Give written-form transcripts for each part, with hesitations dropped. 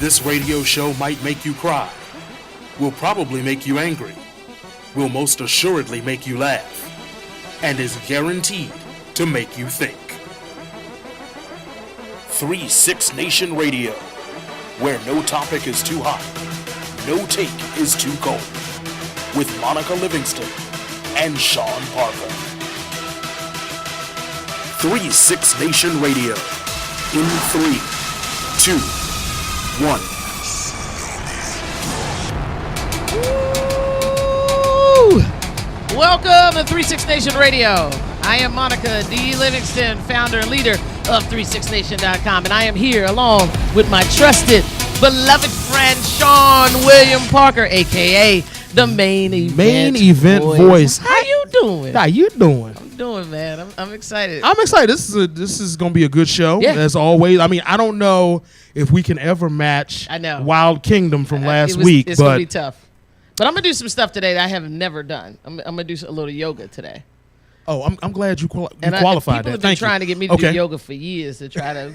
This radio show might make you cry, will probably make you angry, will most assuredly make you laugh, and is guaranteed to make you think. 3-6 Nation Radio, where no topic is too hot, no take is too cold, with Monica Livingston and Sean Parker. 3-6 Nation Radio, in 3, 2, 1. Woo! Welcome to 3-6 Nation Radio. I am Monica D. Livingston, founder and leader of 36nation.com, and I am here along with my trusted, beloved friend Sean William Parker, a.k.a. the main event voice. How you doing? How you doing? I'm doing, man. I'm excited. I'm excited. This is going to be a good show, as always. I mean, I don't know if we can ever match Wild Kingdom from last week. It's going to be tough. But I'm going to do some stuff today that I have never done. I'm going to do a little yoga today. Oh, I'm glad you qualified people have been trying to get me to do yoga for years to try to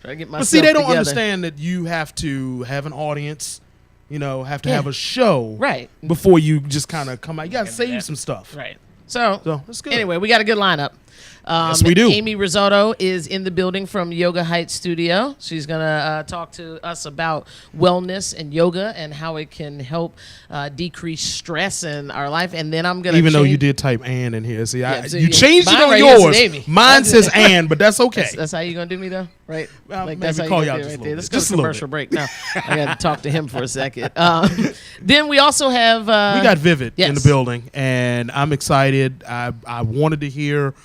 get myself But see, they don't together. understand that you have to have an audience, have to have a show before you just kind of come out. You got to save some stuff. Right. So that's good. Anyway, we got a good lineup. Yes, we do. Amy Risotto is in the building from Yoga Heights Studio. She's going to talk to us about wellness and yoga and how it can help decrease stress in our life. And then I'm going to Even though you did type Ann in here. See, you changed it on right yours. Mine says Ann, but that's okay. That's how you're going to do me, though? Right? That's how you y'all do just right there. Let's just go to commercial break now. I got to talk to him for a second. Then we also have... we got Vivid in the building, and I'm excited. I wanted to hear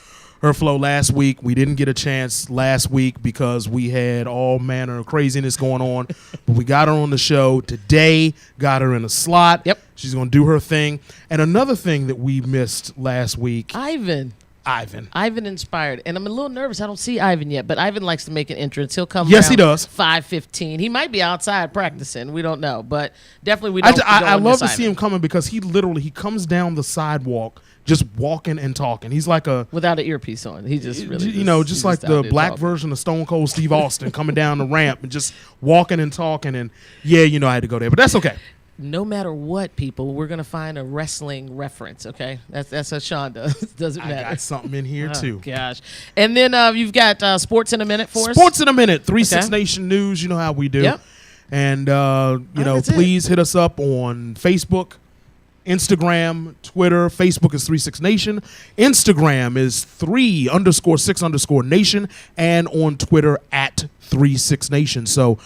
her flow last week. We didn't get a chance last week because we had all manner of craziness going on, but we got her on the show today, got her in a slot. Yep. She's going to do her thing. And another thing that we missed last week. Ivan inspired. And I'm a little nervous. I don't see Ivan yet, but Ivan likes to make an entrance. He'll come Yes, he does. 5:15. He might be outside practicing. We don't know, but definitely we don't. I love to see him coming because he comes down the sidewalk just walking and talking. He's like without an earpiece on. He just really just like the black version of Stone Cold Steve Austin coming down the ramp and just walking and talking. And I had to go there, but that's okay. No matter what, people, we're going to find a wrestling reference, okay? That's what Sean does. Doesn't matter. I got something in here, too. Gosh. And then you've got Sports in a Minute for us. Sports in a Minute. 3-6 Nation News. You know how we do. Yep. And, please hit us up on Facebook, Instagram, Twitter. Facebook is 3-6 Nation. Instagram is 3_6_Nation. And on Twitter at 3-6 Nation. So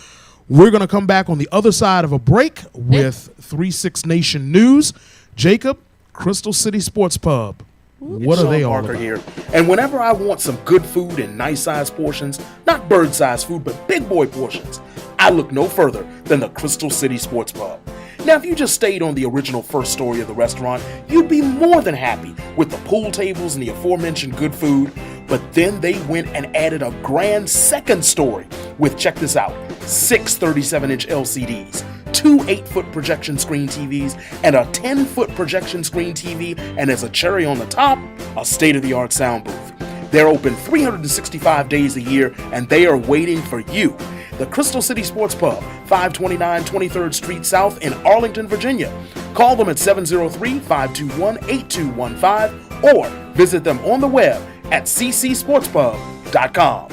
we're going to come back on the other side of a break with 3-6 Nation News. Jacob, Crystal City Sports Pub. What are they all Parker about? Here. And whenever I want some good food in nice-sized portions, not bird-sized food, but big boy portions, I look no further than the Crystal City Sports Pub. Now, if you just stayed on the original first story of the restaurant, you'd be more than happy with the pool tables and the aforementioned good food. But then they went and added a grand second story with, check this out, 6 37-inch LCDs, 2 8-foot projection screen TVs, and a 10-foot projection screen TV, and as a cherry on the top, a state-of-the-art sound booth. They're open 365 days a year, and they are waiting for you. The Crystal City Sports Pub, 529 23rd Street South in Arlington, Virginia. Call them at 703-521-8215 or visit them on the web at ccsportspub.com.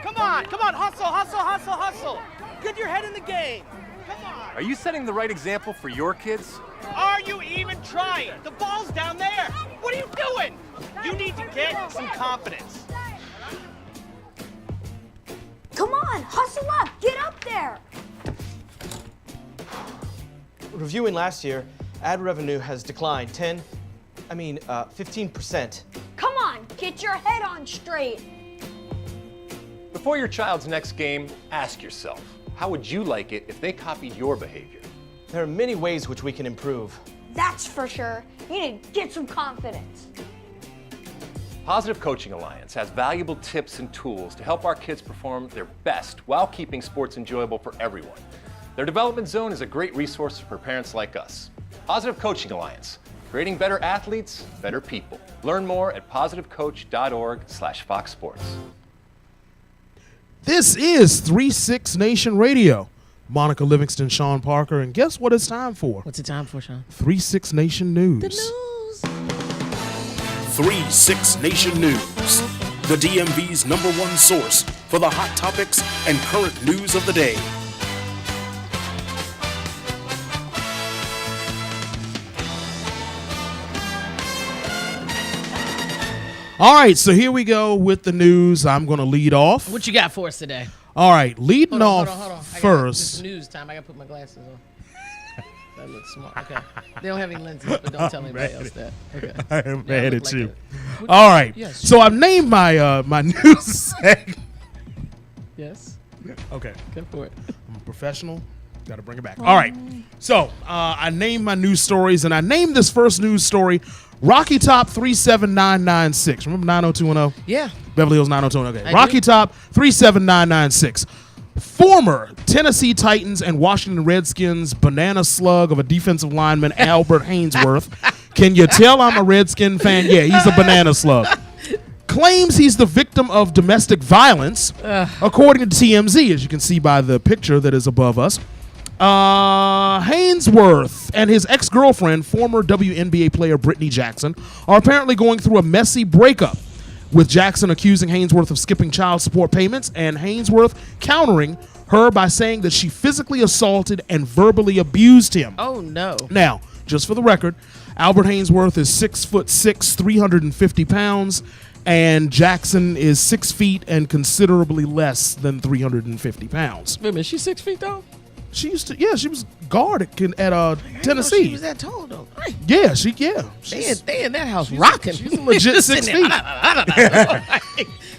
Come on, hustle. Get your head in the game. Come on. Are you setting the right example for your kids? Are you even trying? The ball's down there. What are you doing? You need to get some confidence. Come on, hustle up, get up there. Reviewing last year, ad revenue has declined 15%. Come on, get your head on straight. Before your child's next game, ask yourself, how would you like it if they copied your behavior? There are many ways which we can improve. That's for sure. You need to get some confidence. Positive Coaching Alliance has valuable tips and tools to help our kids perform their best while keeping sports enjoyable for everyone. Their development zone is a great resource for parents like us. Positive Coaching Alliance, creating better athletes, better people. Learn more at positivecoach.org/Fox Sports. This is 3-6 Nation Radio. Monica Livingston, Sean Parker, and guess what it's time for? What's it time for, Sean? 3-6 Nation News. The news. 3-6 Nation News, the DMV's #1 source for the hot topics and current news of the day. All right, so here we go with the news. I'm going to lead off. What you got for us today? All right, leading Hold off on. first. This news time. I got to put my glasses on. That looks smart. Okay. They don't have any lenses, but don't tell anybody else that. Okay. I am Yeah, I mad look at like you. a- All right, Yes. so I've named my my news segment. Yes. Okay. Go for it. I'm a professional. Got to bring it back. All right. So I named my news stories, and I named this first news story Rocky Top 37996. Remember 90210? Yeah. Beverly Hills 90210. Okay. I Rocky do. Top 37996. Former Tennessee Titans and Washington Redskins banana slug of a defensive lineman, Albert Hainsworth. Can you tell I'm a Redskin fan? Yeah, he's a banana slug. Claims he's the victim of domestic violence, according to TMZ, as you can see by the picture that is above us. Hainsworth and his ex-girlfriend, former WNBA player Brittany Jackson, are apparently going through a messy breakup, with Jackson accusing Hainsworth of skipping child support payments and Hainsworth countering her by saying that she physically assaulted and verbally abused him. Oh, no. Now, just for the record, Albert Hainsworth is 6'6", 350 pounds, and Jackson is 6 feet and considerably less than 350 pounds. Wait a minute. She's 6 feet, though? She used to, she was guard at She Tennessee. was that tall, though. Right. Yeah. They in that house rocking. She's a legit 6 feet.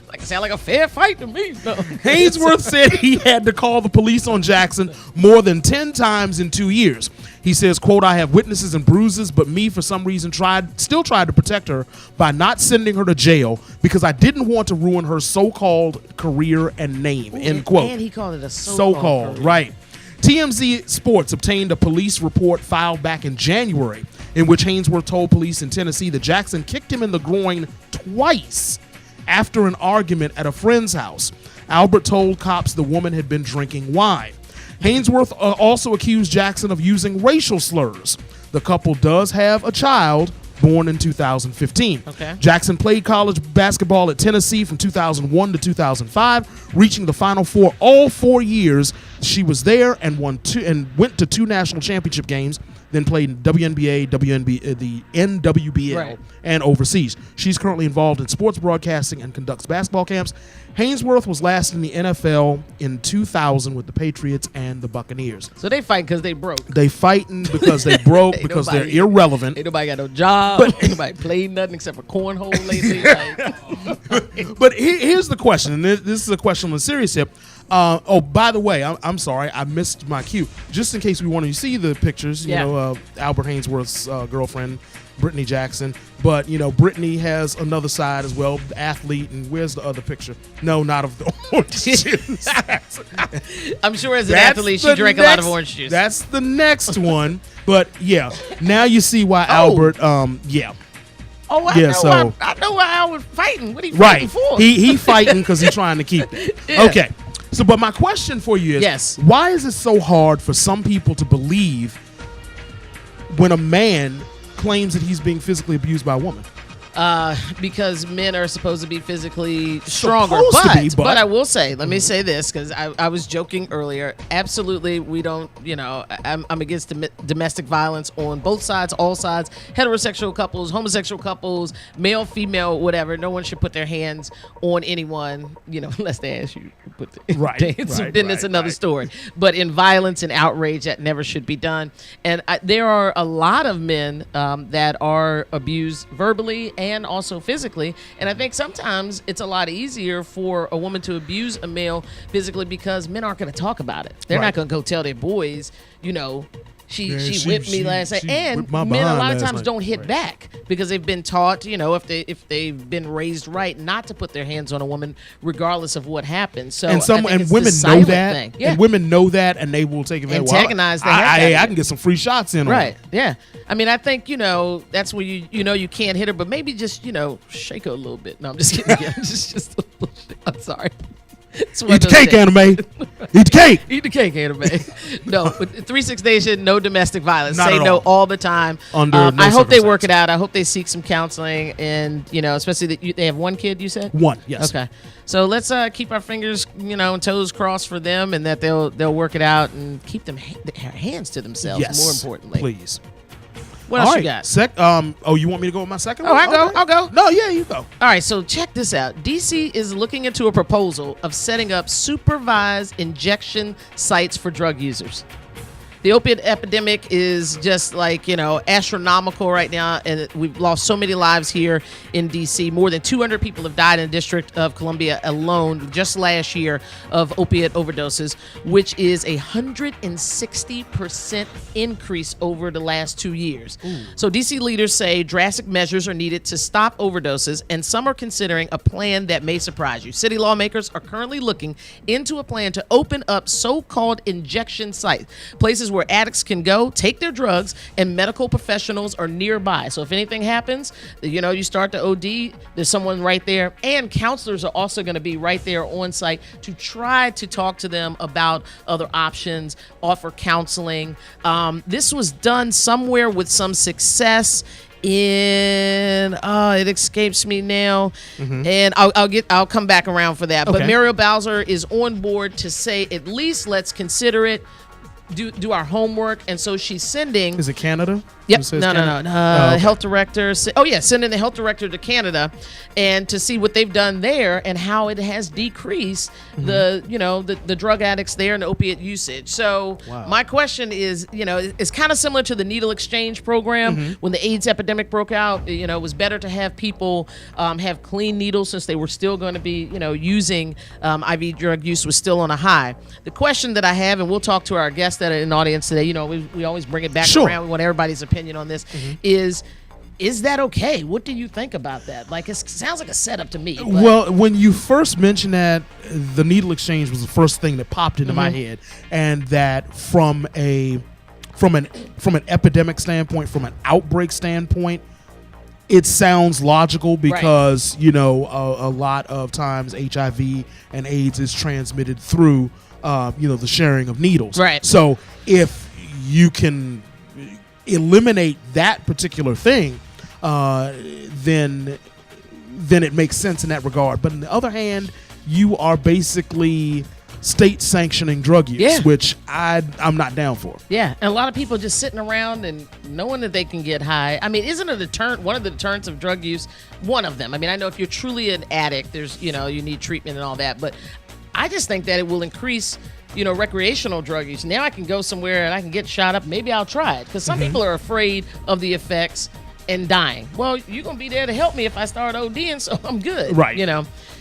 Like, it sound like a fair fight to me. No. Hainsworth said he had to call the police on Jackson more than 10 times in 2 years. He says, quote, I have witnesses and bruises, but me, for some reason, still tried to protect her by not sending her to jail because I didn't want to ruin her so-called career and name, end quote. And he called it a So-called, right. TMZ Sports obtained a police report filed back in January in which Hainsworth told police in Tennessee that Jackson kicked him in the groin twice after an argument at a friend's house. Albert told cops the woman had been drinking wine. Hainsworth also accused Jackson of using racial slurs. The couple does have a child born in 2015. Okay. Jackson played college basketball at Tennessee from 2001 to 2005, reaching the Final Four all 4 years. She was there and went to 2 national championship games, then played in WNBA, the NWBL, Right. and overseas. She's currently involved in sports broadcasting and conducts basketball camps. Hainsworth was last in the NFL in 2000 with the Patriots and the Buccaneers. So they fight because they broke. They fighting because they broke, Ain't because nobody- they're irrelevant. Ain't nobody got no job. Ain't nobody played nothing except for cornhole lately. Like, But here's the question, and this is a question on the serious tip. By the way, I'm sorry, I missed my cue. Just in case we want to see the pictures, Yeah. Albert Hainsworth's girlfriend, Brittany Jackson. But, Brittany has another side as well, the athlete. And where's the other picture? No, not of the orange juice. I'm sure as an That's athlete, she the drank a lot of next- orange juice. That's the next one. But, yeah, now you see why Oh. Albert, I yeah, know. so- I know why I was fighting. What are you Right. fighting for? He fighting because he's trying to keep it. Yeah. Okay. So, but my question for you is, Yes. why is it so hard for some people to believe when a man claims that he's being physically abused by a woman? Because men are supposed to be physically stronger. Supposed to be, but- but I will say, let me say this, because I was joking earlier. Absolutely, we don't, I'm against domestic violence on both sides, all sides, heterosexual couples, homosexual couples, male, female, whatever. No one should put their hands on anyone, unless they ask you to put their Right, hands. right, Then right, it's another right. story. But in violence and outrage, that never should be done. And there are a lot of men that are abused verbally and also physically. And I think sometimes it's a lot easier for a woman to abuse a male physically because men aren't going to talk about it. They're Right. not going to go tell their boys, she whipped me last night. she And whipped my men a behind lot of last times night. don't hit Right. back because they've been taught, if they've been raised right, not to put their hands on a woman regardless of what happens. So And I think it's the women know silent that, thing. Yeah. and women know that, and they will take advantage. Antagonize the heck out of I you. can get some free shots in. on Right. them. Yeah. I mean, I think, that's where you can't hit her, but maybe just, shake her a little bit. No, I'm just kidding. Yeah, just a little bit. I'm sorry. Eat the cake, anime. Eat the cake. Eat the cake, anime. No, 36 Nation, no domestic violence. Not Say at no all. all the time. Under no I hope they work circumstance. it out. I hope they seek some counseling, and especially that they have one kid. You said One, yes. Okay, so let's keep our fingers, and toes crossed for them, and that they'll work it out and keep their hands to themselves. Yes. More importantly, Please. what else All you right. got? You want me to go with my second Oh, one? I'll go. No, yeah, you go. All right, so check this out. DC is looking into a proposal of setting up supervised injection sites for drug users. The opiate epidemic is just astronomical right now, and we've lost so many lives here in DC. More than 200 people have died in the District of Columbia alone just last year of opiate overdoses, which is 160% increase over the last 2 years. So DC leaders say drastic measures are needed to stop overdoses, and some are considering a plan that may surprise you. City lawmakers are currently looking into a plan to open up so-called injection sites, places where addicts can go, take their drugs, and medical professionals are nearby. So if anything happens, you start to OD, there's someone right there, and counselors are also going to be right there on site to try to talk to them about other options, offer counseling. This was done somewhere with some success in it escapes me now, and I'll come back around for that. But Okay. Muriel Bowser is on board to say at least let's consider it, do our homework, and so she's sending. Is it Canada? Yep. It says No. Canada? Oh, okay. Health director. Sending the health director to Canada, and to see what they've done there and how it has decreased the drug addicts there and the opiate usage. So my question is, it's kind of similar to the needle exchange program when the AIDS epidemic broke out. It was better to have people have clean needles since they were still going to be, using IV drug use was still on a high. The question that I have, and we'll talk to our guests that are in the audience today. We always bring it back Sure. around. We want everybody's opinion on this. Is that okay? What do you think about that? It sounds like a setup to me. But Well, when you first mentioned that, the needle exchange was the first thing that popped into my head, and that from an epidemic standpoint, from an outbreak standpoint, it sounds logical because a lot of times HIV and AIDS is transmitted through the sharing of needles. Right. So if you can eliminate that particular thing, then it makes sense in that regard. But on the other hand, you are basically state sanctioning drug use, which I'm not down for. yeah, and a lot of people just sitting around and knowing that they can get high. I mean, isn't a deterrent one of the deterrents of drug use? One of them. I mean, I know if you're truly an addict, there's you need treatment and all that, but I just think that it will increase recreational drug use. Now I can go somewhere and I can get shot up. Maybe I'll try it, because some people are afraid of the effects and dying. Well, you're going to be there to help me if I start ODing, so I'm good. Right.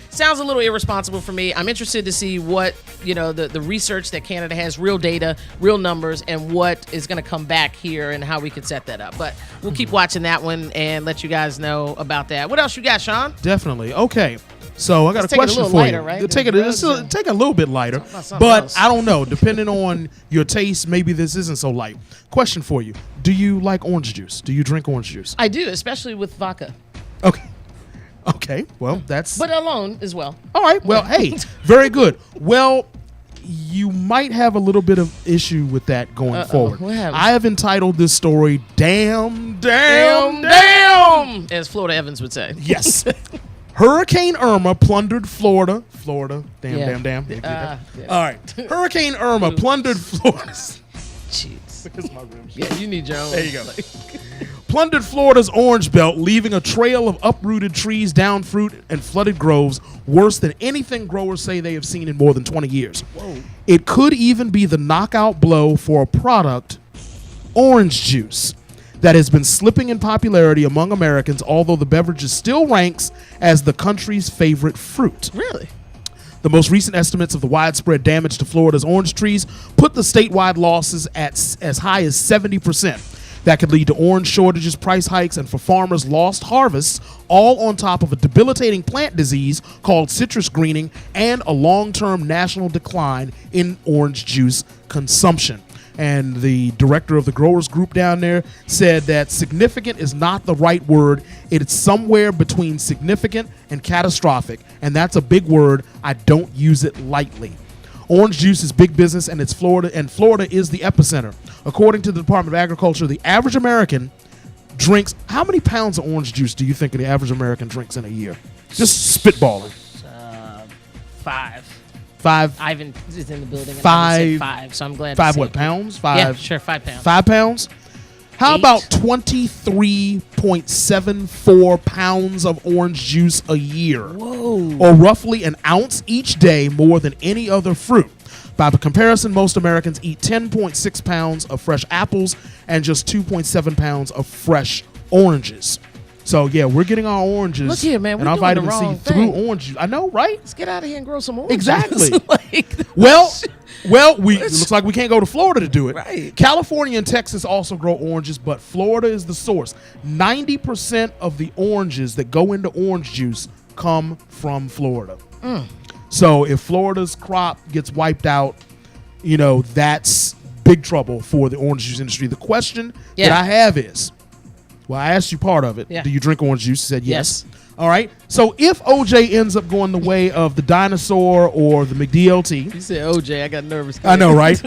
Sounds a little irresponsible for me. I'm interested to see what, the research that Canada has, real data, real numbers, and what is going to come back here and how we can set that up. But we'll keep watching that one and let you guys know about that. What else you got, Sean? Definitely. Okay. So I got Let's a take it a question little for lighter, you. right? Take it a little bit lighter, Talk about something but else. I don't know. Depending on your taste, maybe this isn't so light. Question for you: do you like orange juice? Do you drink orange juice? I do, especially with vodka, Okay. Okay. Well, that's but alone as well. all right. Well, hey, very good. Well, you might have a little bit of issue with that going forward. What happened? I have entitled this story "Damn." As Florida Evans would say. Yes. Hurricane Irma plundered Florida. Damn. Yeah. Did you get Yeah. that? All right. Hurricane Irma plundered Florida. Jeez. Here's my rims. Yeah, you need your own. There you go. Plundered Florida's Orange Belt, leaving a trail of uprooted trees, down fruit, and flooded groves worse than anything growers say they have seen in more than 20 years. Whoa. It could even be the knockout blow for a product, orange juice, that has been slipping in popularity among Americans, although the beverage still ranks as the country's favorite fruit. Really? The most recent estimates of the widespread damage to Florida's orange trees put the statewide losses at as high as 70%. That could lead to orange shortages, price hikes, and for farmers, lost harvests, all on top of a debilitating plant disease called citrus greening and a long-term national decline in orange juice consumption. and the director of the growers group down there said that significant is not the right word. It's somewhere between significant and catastrophic, and that's a big word. I don't use it lightly. Orange juice is big business, and it's Florida, and Florida is the epicenter. According to the Department of Agriculture, the average American drinks, how many pounds of orange juice do you think the average American drinks in a year? Just spitballing. 5. 5. Ivan is in the building. And 5. 5. So I'm glad. 5 to what, see. pounds? 5. Yeah, sure, 5 pounds. 5 pounds? How 8. about 23.74 pounds of orange juice a year? Whoa. Or roughly an ounce each day, more than any other fruit. By comparison, most Americans eat 10.6 pounds of fresh apples and just 2.7 pounds of fresh oranges. So yeah, we're getting our oranges Look here, man, and we're our doing the vitamin C wrong through thing. orange juice. I know, right? Let's get out of here and grow some oranges. Exactly. Like, Well, it looks like we can't go to Florida to do it. Right. California and Texas also grow oranges, but Florida is the source. 90% of the oranges that go into orange juice come from Florida. So if Florida's crop gets wiped out, that's big trouble for the orange juice industry. The question that I have is, well, I asked you part of it. Yeah. Do you drink orange juice? You said yes. Yes. All right. So if OJ ends up going the way of the dinosaur or the McDLT, you said OJ, I got nervous. I know, right?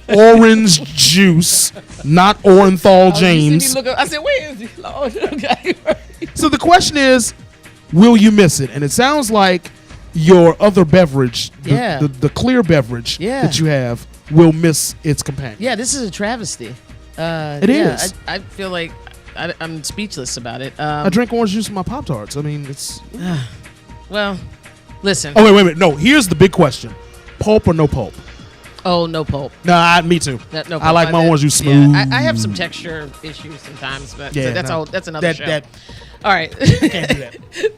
Orange juice, not Orenthal James. I said, where is he? Lord, okay. So the question is, will you miss it? And it sounds like your other beverage, the clear beverage that you have, will miss its companion. Yeah, this is a travesty. It is. I feel like I'm speechless about it. I drink orange juice with my Pop-Tarts. I mean, it's... Well, listen. Oh, wait. No, here's the big question. Pulp or no pulp? Oh, no pulp. Nah, me too. No pulp. I like my orange juice smooth. Yeah, I have some texture issues sometimes, but that's another show. All right. Can't do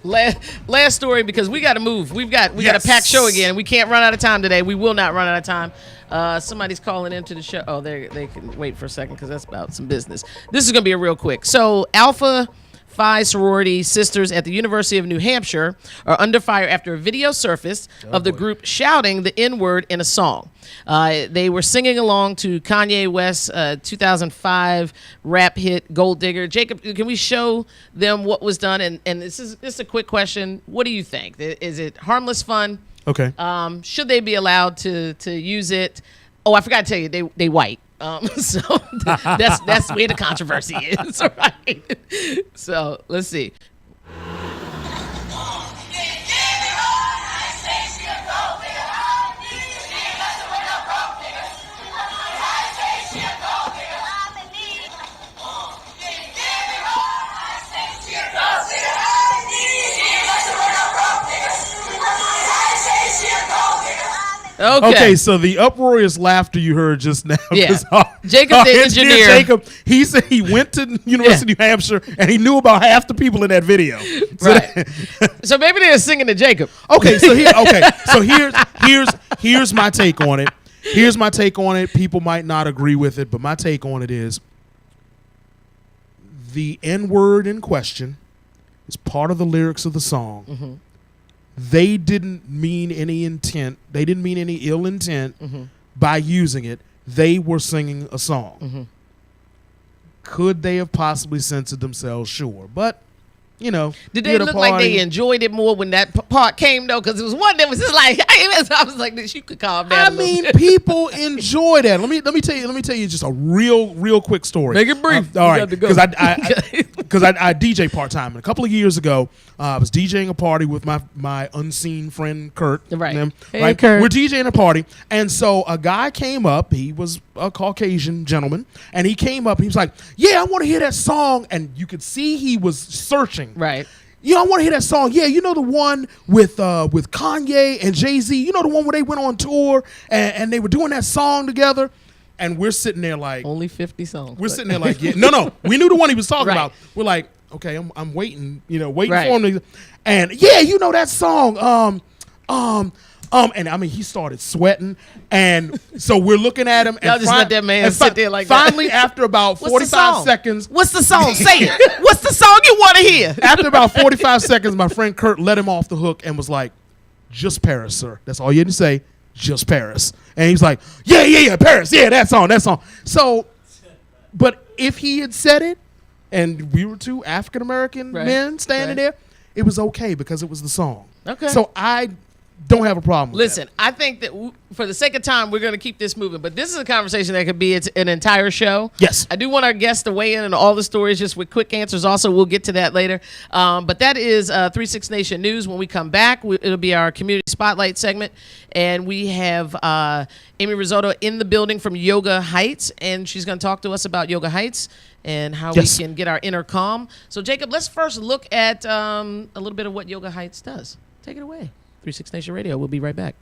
that. Last story, because we got to move. We got a packed show again. We can't run out of time today. We will not run out of time. Somebody's calling into the show. Oh, they can wait for a second because that's about some business. This is going to be a real quick. So Alpha Phi sorority sisters at the University of New Hampshire are under fire after a video surfaced of the group shouting the N-word in a song. They were singing along to Kanye West's 2005 rap hit Gold Digger. Jacob, can we show them what was done? And this is just a quick question. What do you think? Is it harmless fun? Okay. Should they be allowed to use it? Oh, I forgot to tell you, they white. So that's where the controversy is, right? So let's see. Okay, so the uproarious laughter you heard just now. Yeah. Jacob, the engineer. Jacob, he said he went to University of New Hampshire and he knew about half the people in that video. So Right. So maybe they're singing to Jacob. Okay, so here's my take on it. Here's my take on it. People might not agree with it, but my take on it is the N-word in question is part of the lyrics of the song. Mm-hmm. They didn't mean any intent. They didn't mean any ill intent by using it. They were singing a song. Could they have possibly censored themselves? Sure. But, did they look like they enjoyed it more when that part came, though? Because it was one that was just like, I was like, you could calm down. I mean, people enjoy that. Let me tell you just a real quick story. Make it brief. All right, because I DJ part time. And a couple of years ago, I was DJing a party with my unseen friend Kurt. Right. And them, Hey, right? Kurt. We're DJing a party, and so a guy came up. He was a Caucasian gentleman, and he came up. And he was like, "Yeah, I want to hear that song." And you could see he was searching. Right. I want to hear that song. Yeah, the one with Kanye and Jay-Z. The one where they went on tour and they were doing that song together. And we're sitting there like Only 50 songs. we're sitting there like, yeah, no. We knew the one he was talking Right. about. We're like, okay, I'm waiting, waiting Right. for him to, and yeah, that song. And I mean, he started sweating, and so we're looking at him. Y'all and just let that man sit there like that. Finally, after about What's the 45 song? seconds, What's the song? Say it. What's the song you want to hear? after about 45 seconds, my friend Kurt let him off the hook and was like, "Just Paris, sir. That's all you had to say. just Paris. And he's like, yeah, Paris. Yeah, that song. So, but if he had said it and we were two African-American men standing there, it was okay because it was the song. Okay. So I don't have a problem with Listen, that. I think that for the sake of time, we're going to keep this moving. But this is a conversation that could be an entire show. Yes. I do want our guests to weigh in on all the stories just with quick answers. Also, we'll get to that later. But that is 36 Nation News. When we come back, it'll be our community spotlight segment. And we have Amy Risotto in the building from Yoga Heights. And she's going to talk to us about Yoga Heights and how we can get our inner calm. So, Jacob, let's first look at a little bit of what Yoga Heights does. Take it away. 36 Nation Radio. We'll be right back.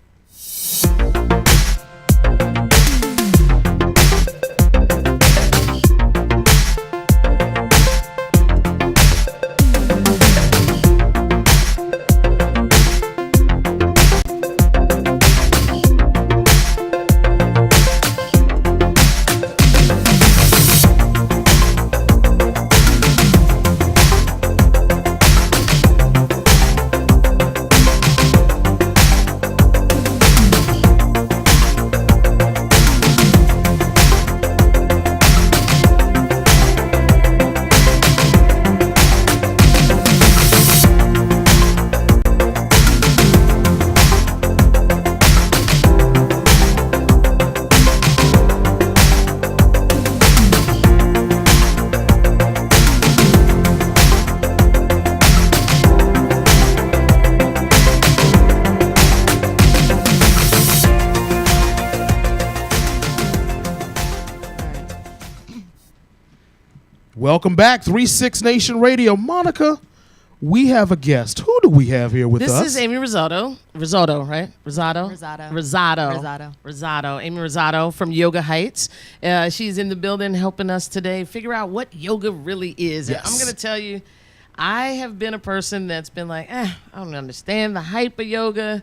Welcome back, 36 Nation Radio. Monica, we have a guest. Who do we have here with us? This is Amy Risotto. Risotto, right? Risotto? Risotto. Amy Risotto from Yoga Heights. She's in the building helping us today figure out what yoga really is. Yes. And I'm going to tell you, I have been a person that's been like, I don't understand the hype of yoga.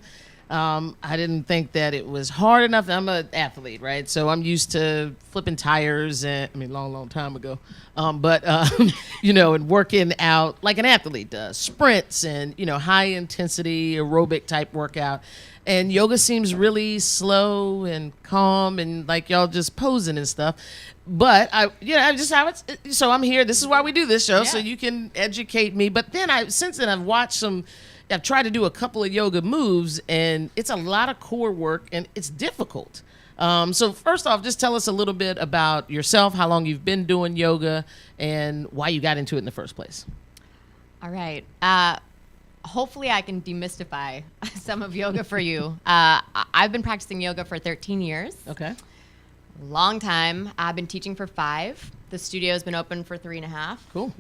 I didn't think that it was hard enough. I'm an athlete, right? So I'm used to flipping tires and long time ago. And working out like an athlete does, sprints and, high intensity aerobic type workout. And yoga seems really slow and calm and like y'all just posing and stuff. But I just how it's, so I'm here. This is why we do this show. So you can educate me. But then since then I've watched I've tried to do a couple of yoga moves, and it's a lot of core work, and it's difficult. So first off, just tell us a little bit about yourself, how long you've been doing yoga, and why you got into it in the first place. All right. Hopefully I can demystify some of yoga for you. I've been practicing yoga for 13 years. Okay. Long time. I've been teaching for 5. The studio's been open for 3.5. Cool.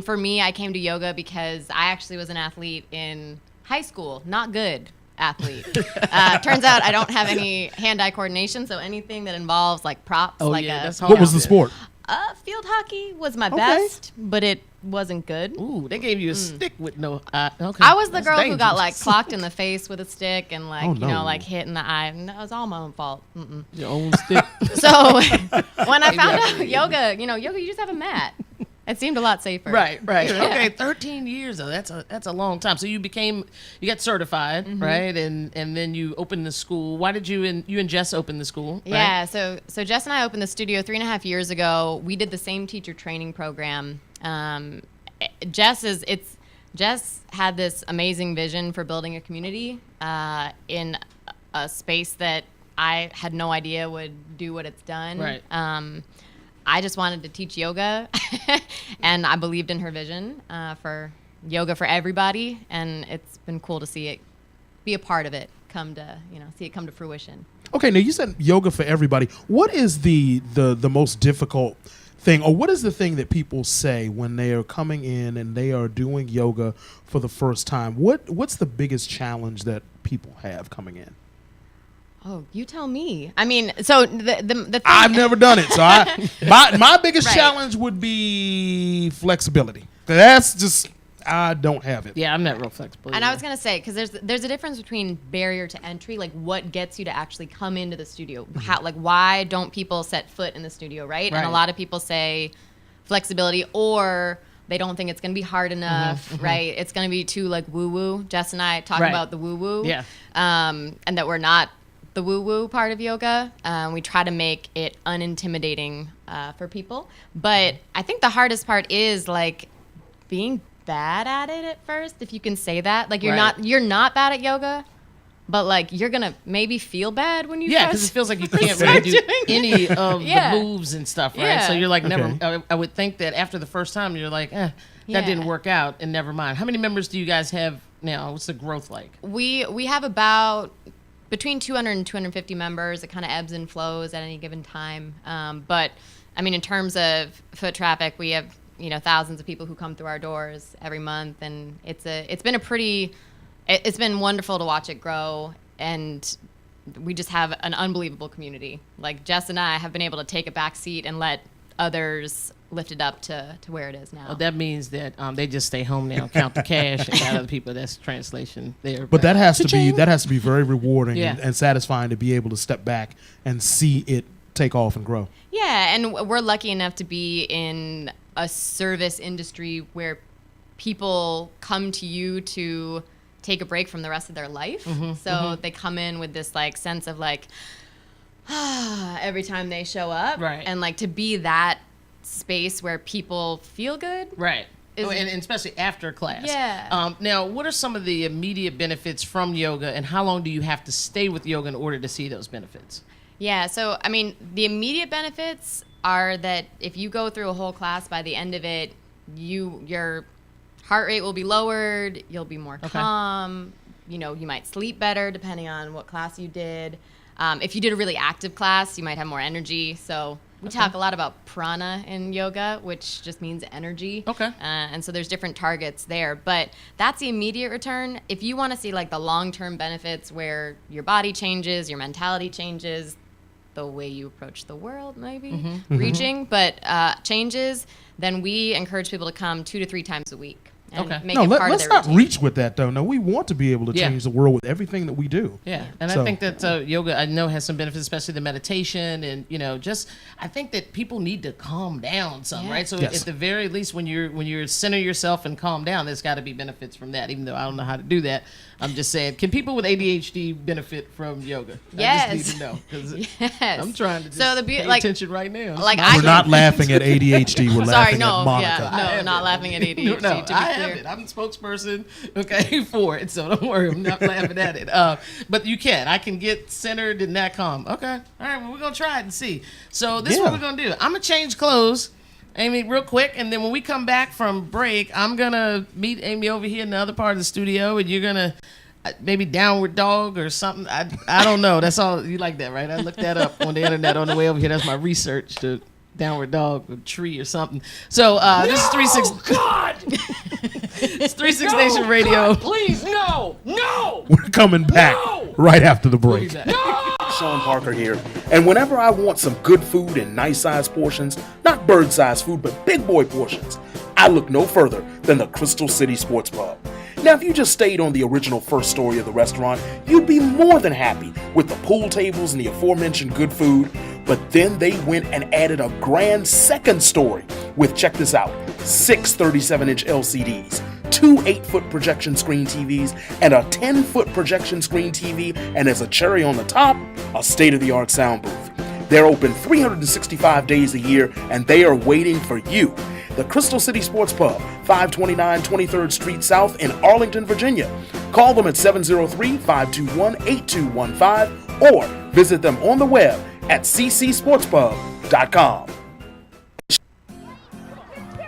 For me, I came to yoga because I actually was an athlete in high school. Not good athlete. Turns out I don't have any hand-eye coordination, so anything that involves like props. That's hard. What was the sport? Field hockey was my best, but it wasn't good. Ooh, they gave you a stick with no eye. Okay. I was the That's girl who got dangerous. clocked in the face with a stick and hit in the eye. And that was all my own fault. Your own stick. So when I found out yoga, you just have a mat. It seemed a lot safer. Right. Okay, 13 years though. That's a long time. So you got certified, right? And then you opened the school. Why did you and Jess open the school? Right? Yeah. So Jess and I opened the studio 3.5 years ago. We did the same teacher training program. Jess had this amazing vision for building a community in a space that I had no idea would do what it's done. Right. I just wanted to teach yoga, and I believed in her vision for yoga for everybody, and it's been cool to see it, be a part of it, see it come to fruition. Okay, now you said yoga for everybody. What is the most difficult thing, or what is the thing that people say when they are coming in and they are doing yoga for the first time? What's the biggest challenge that people have coming in? Oh, you tell me. So the thing I've never done it, so my biggest Right. challenge would be flexibility. That's just I don't have it. Yeah, I'm not real flexible. And I was gonna say, because there's a difference between barrier to entry, like what gets you to actually come into the studio. How, like, why don't people set foot in the studio, right? And a Right. lot of people say flexibility or they don't think it's going to be hard enough, right? It's going to be too like woo-woo. Jess and I talk Right. about the woo-woo. Yeah. And that we're not the woo-woo part of yoga. We try to make it unintimidating for people. But I think the hardest part is like being bad at it at first, if you can say that. Like you're not bad at yoga, but like you're gonna maybe feel bad when you Yeah, first because it feels like you can't really do any of Yeah. the moves and stuff, right? Yeah. So you're like, Okay. never. I would think that after the first time, you're like, that Yeah. didn't work out, and never mind. How many members do you guys have now? What's the growth like? We have about between 200 and 250 members. It kind of ebbs and flows at any given time. But I mean, in terms of foot traffic, we have thousands of people who come through our doors every month, and it's been wonderful to watch it grow. And we just have an unbelievable community. Like Jess and I have been able to take a back seat and let others lift it up to where it is now. Well, that means that they just stay home now, count the cash, and got other people. That's translation there. But that has to be very rewarding Yeah. and satisfying to be able to step back and see it take off and grow. Yeah, and we're lucky enough to be in a service industry where people come to you to take a break from the rest of their life. So they come in with this like sense of like every time they show up, Right. and like to be that space where people feel good. Right. Is- And especially after class. Yeah. Now, what are some of the immediate benefits from yoga, and how long do you have to stay with yoga in order to see those benefits? Yeah, so I mean, the immediate benefits are that if you go through a whole class, by the end of it, your heart rate will be lowered, you'll be more calm, you might sleep better depending on what class you did. If you did a really active class, you might have more energy. So we talk a lot about prana in yoga, which just means energy. Okay. And so there's different targets there, but that's the immediate return. If you want to see like the long-term benefits where your body changes, your mentality changes, the way you approach the world maybe reaching, but changes, then we encourage people to come 2 to 3 times a week and make it part of let's their not routine. reach with that though. No, we want to be able to Yeah. change the world with everything that we do. Yeah, and So- I think that yoga, I know, has some benefits, especially the meditation, and I think that people need to calm down some, Yeah. right? So Yes. at the very least, when you're center yourself and calm down, there's got to be benefits from that. Even though I don't know how to do that, I'm just saying, can people with ADHD benefit from yoga? Yes. I just need to know because Yes. I'm trying to just So pay like attention right now. like We're not laughing at ADHD. We're Sorry, laughing no, at Monica. yeah, no, have not it. laughing at ADHD. No, to be I clear. have it. I'm the spokesperson, okay, for it. So don't worry, I'm not laughing at it. But you can. I can get centered and that calm. Okay. All right. Well, we're gonna try it and see. So this is what Yeah. we're gonna do. I'm gonna change clothes, Amy, real quick, and then when we come back from break, I'm gonna meet Amy over here in the other part of the studio, and you're gonna. Maybe downward dog or something. I don't know. That's all you like that, right? I looked that up on the internet on the way over here. That's my research to downward dog or tree or something. So this is 360. God! It's 360 Nation Radio. Please, no! No! We're coming back right after the break. Sean Parker here, and whenever I want some good food in nice-sized portions, not bird-sized food, but big boy portions, I look no further than the Crystal City Sports Pub. Now, if you just stayed on the original first story of the restaurant, you'd be more than happy with the pool tables and the aforementioned good food, but then they went and added a grand second story with, check this out, 6 37-inch LCDs, 2 8-foot projection screen TVs, and a 10-foot projection screen TV, and as a cherry on the top, a state-of-the-art sound booth. They're open 365 days a year, and they are waiting for you. The Crystal City Sports Pub, 529 23rd Street South in Arlington, Virginia. Call them at 703-521-8215 or visit them on the web at ccsportspub.com.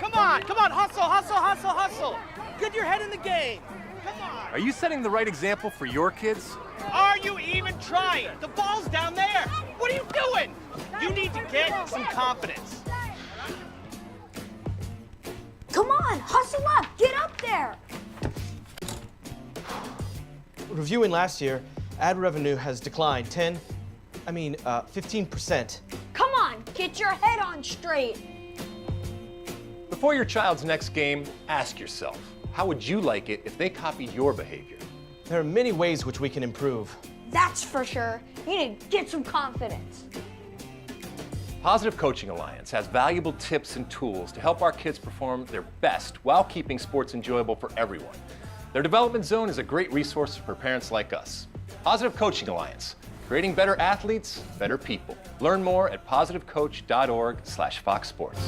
Come on, hustle. Get your head in the game. Come on. Are you setting the right example for your kids? Are you even trying? The ball's down there. What are you doing? You need to get some confidence. Come on, hustle up, get up there. Reviewing last year, ad revenue has declined 15%. Come on, get your head on straight. Before your child's next game, ask yourself, how would you like it if they copied your behavior? There are many ways which we can improve. That's for sure. You need to get some confidence. Positive Coaching Alliance has valuable tips and tools to help our kids perform their best while keeping sports enjoyable for everyone. Their development zone is a great resource for parents like us. Positive Coaching Alliance, creating better athletes, better people. Learn more at positivecoach.org/Fox Sports.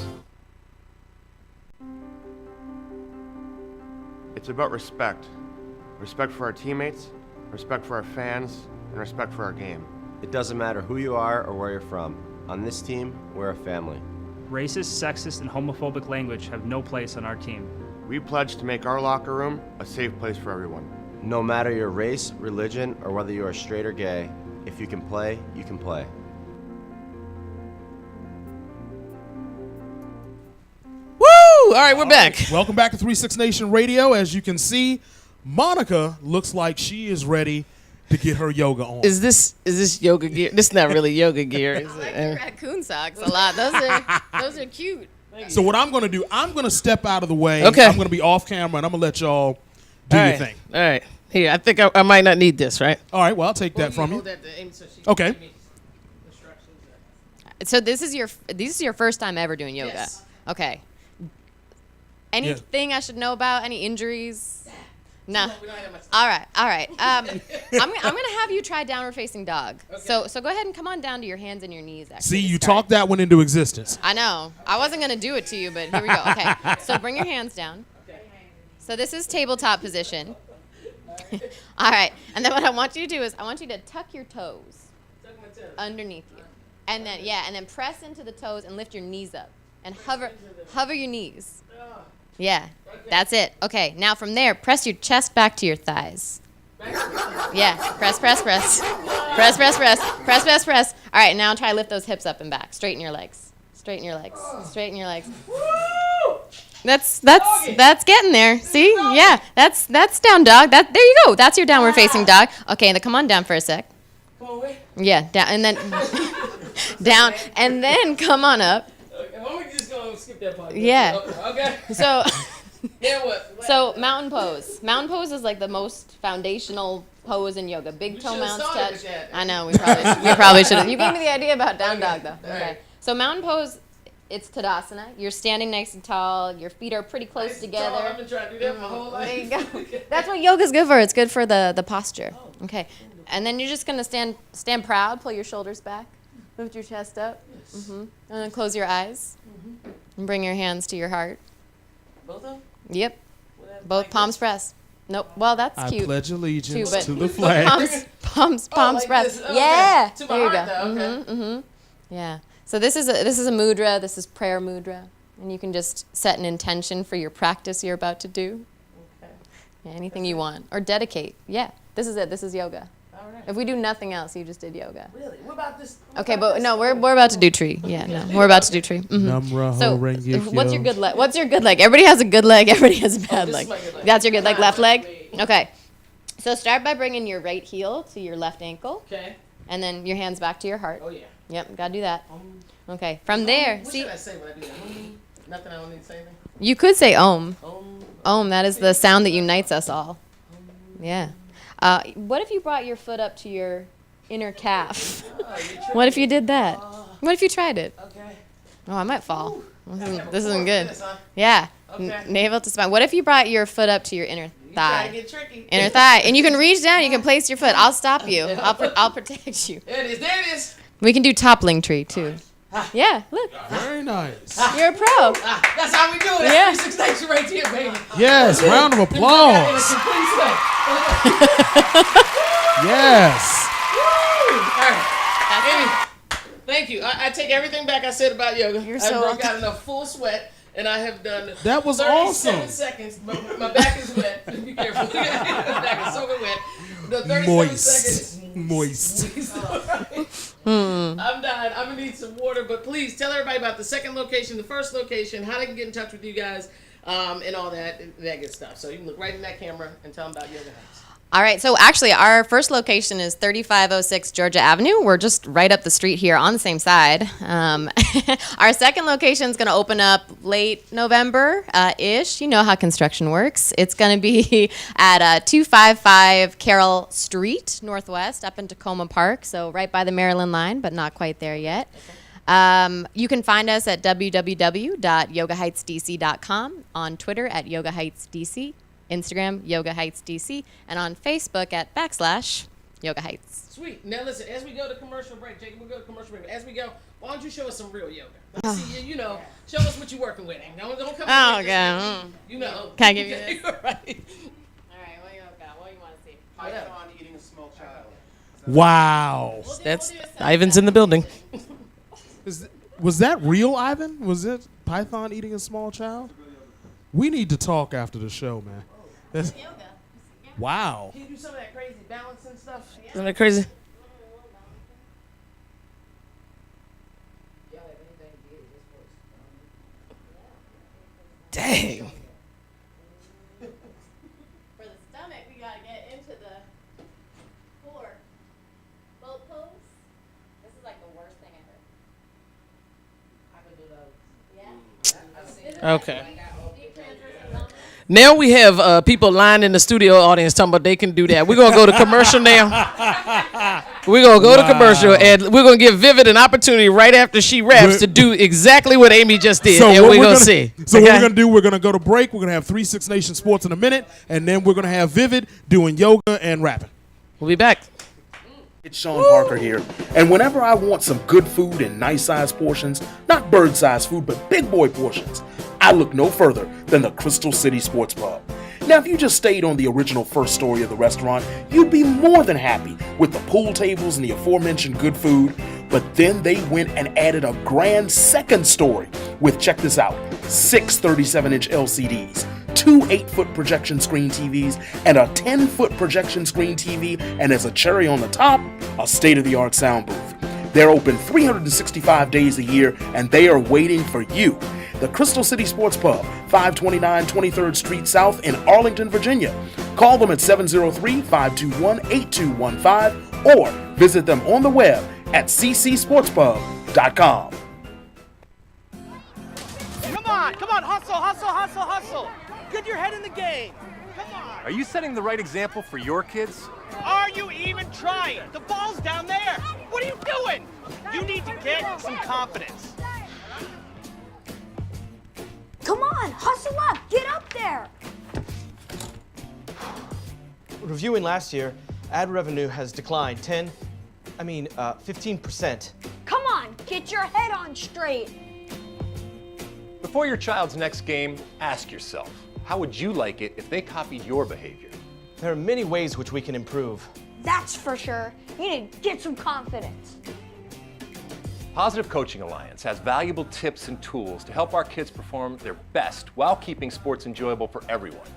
It's about respect. Respect for our teammates, respect for our fans, and respect for our game. It doesn't matter who you are or where you're from. On this team, we're a family. Racist, sexist, and homophobic language have no place on our team. We pledge to make our locker room a safe place for everyone. No matter your race, religion, or whether you are straight or gay, if you can play, you can play. Woo! All right, we're back. Welcome back to 36 Nation Radio. As you can see, Monica looks like she is ready to get her yoga on. Is this yoga gear? This is not really yoga gear, is I like it? your raccoon socks a lot. Those are cute. So what I'm going to do, I'm going to step out of the way. Okay. I'm going to be off camera, and I'm going to let y'all do your thing. All right. Here, I think I might not need this, right? All right, well, I'll take that from you. Okay. So this is your first time ever doing yoga. Yes. Okay. Anything I should know about? Any injuries? No. All right. I'm gonna have you try downward facing dog. Okay. So go ahead and come on down to your hands and your knees. Actually, See, you talked that one into existence. I know. I wasn't gonna do it to you, but here we go. Okay. So bring your hands down. Okay. So this is tabletop position. All right. And then what I want you to do is I want you to tuck your toes underneath you, and then press into the toes and lift your knees up and hover your knees. Yeah, that's it. Okay, now from there, press your chest back to your thighs. Yeah, press. Press. All right, now try to lift those hips up and back. Straighten your legs. That's getting there. See? Yeah, that's down dog. There you go. That's your downward facing dog. Okay, then come on down for a sec. Come on, wait. Yeah, down and then down and then come on up. Why don't we just go and skip that part? Yeah. Okay. So, Yeah, what? so mountain pose. Mountain pose is like the most foundational pose in yoga. Big toe mounts touch. I know, we probably should have. You gave me the idea about down dog though. Okay. Right. So mountain pose, it's Tadasana. You're standing nice and tall. Your feet are pretty close together. I've been trying to do that my whole life. There you go. That's what yoga's good for. It's good for the posture. Okay. And then you're just gonna stand proud. Pull your shoulders back. Lift your chest up. And then close your eyes. And bring your hands to your heart. Both of them? Yep. Both palms pressed. Nope. Well, that's I cute. pledge allegiance Too, but to the flag. Palms like pressed. this. Okay. Yeah. To my there you heart, go. though. Okay. Yeah. So this is a mudra. This is prayer mudra, and you can just set an intention for your practice you're about to do. Okay. Yeah, anything you want or dedicate. Yeah. This is it. This is yoga. All right. If we do nothing else, you just did yoga. Really? What about this? Okay, but no, we're about to do tree. Yeah, no, we're about to do tree. Namra So, Horenge what's your Kyo. good leg? What's your good leg? Everybody has a good leg. Everybody has a bad this leg. is my good leg. That's your good leg. Left leg. Wait. Okay. So start by bringing your right heel to your left ankle, Okay. and then your hands back to your heart. Oh yeah. Yep, gotta do that. Okay. From there, What see, should I say when I do that? Nothing. I don't need to say anything. you could say Om. Om. Om. That is the sound that unites us all. Yeah. What if you brought your foot up to your inner calf? What if you did that? What if you tried it? Okay. Oh, I might fall. This isn't good. This, huh? Yeah. Okay. Navel to spine. What if you brought your foot up to your inner You try to thigh? get tricky. Inner thigh. And you can reach down. You can place your foot. I'll stop you. I'll protect you. There it is. There it is. We can do toppling tree, too. Yeah, look. Very nice. You're a pro. That's how we do it. Yeah. That's 36 Nation right here, baby. Yes, round of applause. Yes. All right. Amy, thank you. I take everything back I said about yoga. You're so I welcome. got enough full sweat, and I have done That was 37 awesome. seconds. My back is wet. Be careful. My back is soaking wet. The 37 Moist. seconds. Moist. I'm dying. I'm gonna need some water, but please tell everybody about the second location, the first location, how they can get in touch with you guys, and all that good stuff. So you can look right in that camera and tell them about Yoga Heights. All right, so actually our first location is 3506 Georgia Avenue. We're just right up the street here on the same side. Our second location is going to open up late November-ish. You know how construction works. It's going to be at 255 Carroll Street, Northwest, up in Tacoma Park, so right by the Maryland line, but not quite there yet. You can find us at www.yogaheightsdc.com, on Twitter at yogaheightsdc, Instagram yogaheightsdc, and on Facebook at /YogaHeights. Sweet. Now listen, as we go to commercial break, Jacob, we'll go to commercial break. As we go, why don't you show us some real yoga? Let's see, show us what you're working with. Don't come in here. You know. Can I give you this? Right. All right, what do you want to see? Python eating a small child. Wow. That's Ivan's in the building. Was that real, Ivan? Was it Python eating a small child? We need to talk after the show, man. That's, wow. Can you do some of that crazy balance and stuff? Isn't that crazy? Dang. For the stomach, we gotta get into the core. Boat pose. This is like the worst thing ever. I could do those. Yeah? Okay. Now we have people lined in the studio audience talking about they can do that. We're going to go to commercial now. We're going to go to commercial, and we're going to give Vivid an opportunity right after she raps to do exactly what Amy just did, and we're going to see. So what we're going to do, we're going to go to break. We're going to have 3 6 Nation Sports in a minute, and then we're going to have Vivid doing yoga and rapping. We'll be back. It's Sean Parker here, and whenever I want some good food in nice-sized portions, not bird-sized food, but big boy portions, I look no further than the Crystal City Sports Pub. Now, if you just stayed on the original first story of the restaurant, you'd be more than happy with the pool tables and the aforementioned good food, but then they went and added a grand second story with, check this out, 6 37-inch LCDs, 2 8-foot projection screen TVs, and a 10-foot projection screen TV, and as a cherry on the top, a state-of-the-art sound booth. They're open 365 days a year, and they are waiting for you. The Crystal City Sports Pub, 529 23rd Street South in Arlington, Virginia. Call them at 703-521-8215 or visit them on the web at ccsportspub.com. Come on, hustle. Get your head in the game. Come on. Are you setting the right example for your kids? Are you even trying? The ball's down there. What are you doing? You need to get some confidence. Come on, hustle up, get up there. Reviewing last year, ad revenue has declined 15%. Come on, get your head on straight. Before your child's next game, ask yourself, how would you like it if they copied your behavior? There are many ways which we can improve. That's for sure. You need to get some confidence. Positive Coaching Alliance has valuable tips and tools to help our kids perform their best while keeping sports enjoyable for everyone.